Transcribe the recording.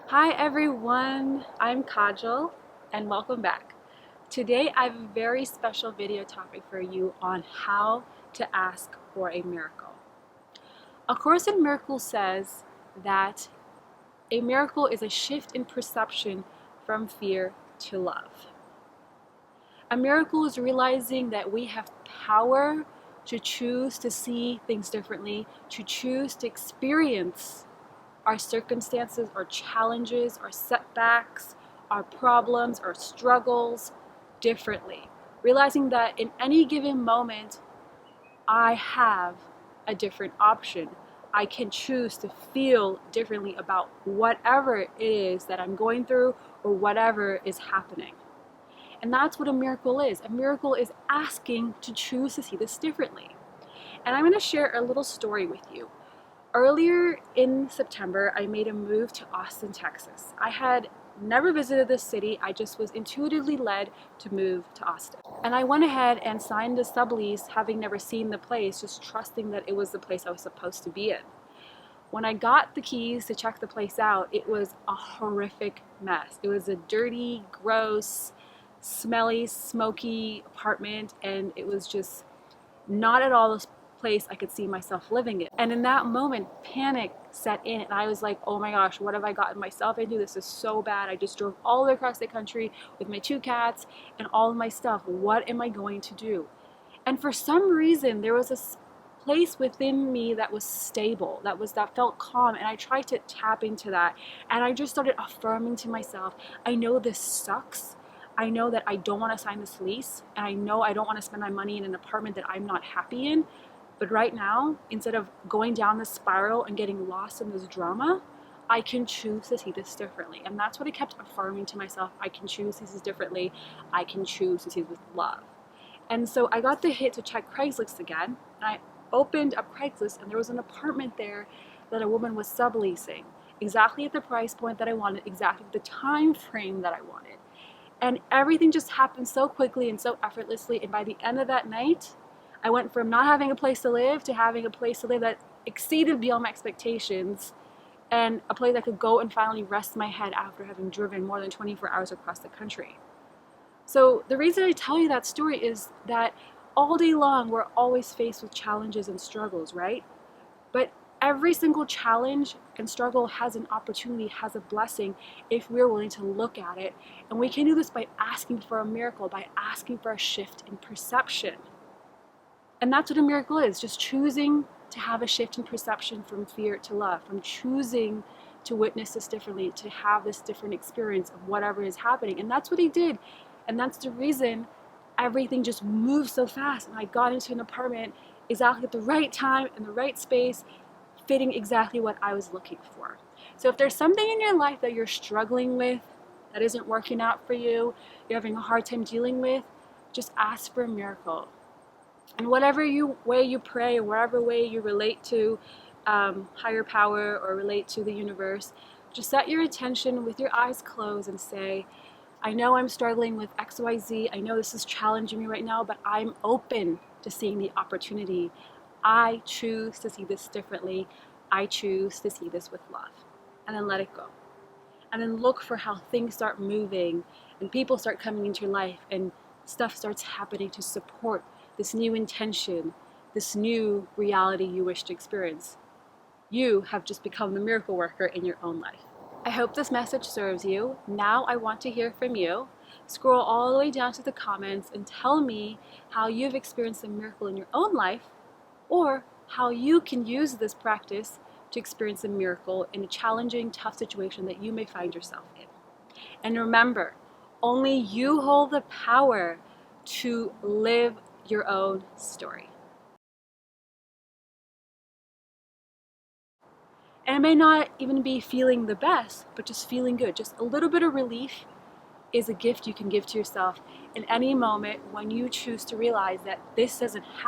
Hi everyone, I'm Kajal and welcome back. Today I have a very special video topic for you on how to ask for a miracle. A Course in Miracles says that a miracle is a shift in perception from fear to love. A miracle is realizing that we have power to choose to see things differently, to choose to experience our circumstances, our challenges, our setbacks, our problems, our struggles differently. Realizing that in any given moment, I have a different option. I can choose to feel differently about whatever it is that I'm going through or whatever is happening. And that's what a miracle is. A miracle is asking to choose to see this differently. And I'm going to share a little story with you. Earlier in September, I made a move to Austin, Texas. I had never visited this city. I just was intuitively led to move to Austin. And I went ahead and signed a sublease, having never seen the place, just trusting that it was the place I was supposed to be in. When I got the keys to check the place out, it was a horrific mess. It was a dirty, gross, smelly, smoky apartment, and it was just not at all the place I could see myself living in. And in that moment, panic set in, and I was like, oh my gosh, what have I gotten myself into? This is so bad. I just drove all the way across the country with my 2 cats and all of my stuff. What am I going to do? And for some reason, there was this place within me that was stable, that felt calm, and I tried to tap into that. And I just started affirming to myself, I know this sucks. I know that I don't want to sign this lease, and I know I don't want to spend my money in an apartment that I'm not happy in. But right now, instead of going down this spiral and getting lost in this drama, I can choose to see this differently. And that's what I kept affirming to myself. I can choose to see this differently. I can choose to see this with love. And so I got the hit to check Craigslist again, and I opened up Craigslist, and there was an apartment there that a woman was subleasing, exactly at the price point that I wanted, exactly the time frame that I wanted. And everything just happened so quickly and so effortlessly. And by the end of that night, I went from not having a place to live to having a place to live that exceeded beyond my expectations, and a place I could go and finally rest my head after having driven more than 24 hours across the country. So the reason I tell you that story is that all day long we're always faced with challenges and struggles, right? But every single challenge and struggle has an opportunity, has a blessing, if we're willing to look at it. And we can do this by asking for a miracle, by asking for a shift in perception. And that's what a miracle is, just choosing to have a shift in perception from fear to love, from choosing to witness this differently, to have this different experience of whatever is happening. And that's what he did. And that's the reason everything just moved so fast. And I got into an apartment exactly at the right time, in the right space, fitting exactly what I was looking for. So if there's something in your life that you're struggling with, that isn't working out for you, you're having a hard time dealing with, just ask for a miracle. And whatever way you pray, or whatever way you relate to higher power or relate to the universe, just set your attention with your eyes closed and say, I know I'm struggling with XYZ. I know this is challenging me right now, but I'm open to seeing the opportunity. I choose to see this differently. I choose to see this with love. And then let it go. And then look for how things start moving and people start coming into your life and stuff starts happening to support this new intention, this new reality you wish to experience. You have just become the miracle worker in your own life. I hope this message serves you. Now I want to hear from you. Scroll all the way down to the comments and tell me how you've experienced a miracle in your own life, or how you can use this practice to experience a miracle in a challenging, tough situation that you may find yourself in. And remember, only you hold the power to live your own story. And it may not even be feeling the best, but just feeling good. Just a little bit of relief is a gift you can give to yourself in any moment when you choose to realize that this doesn't happen.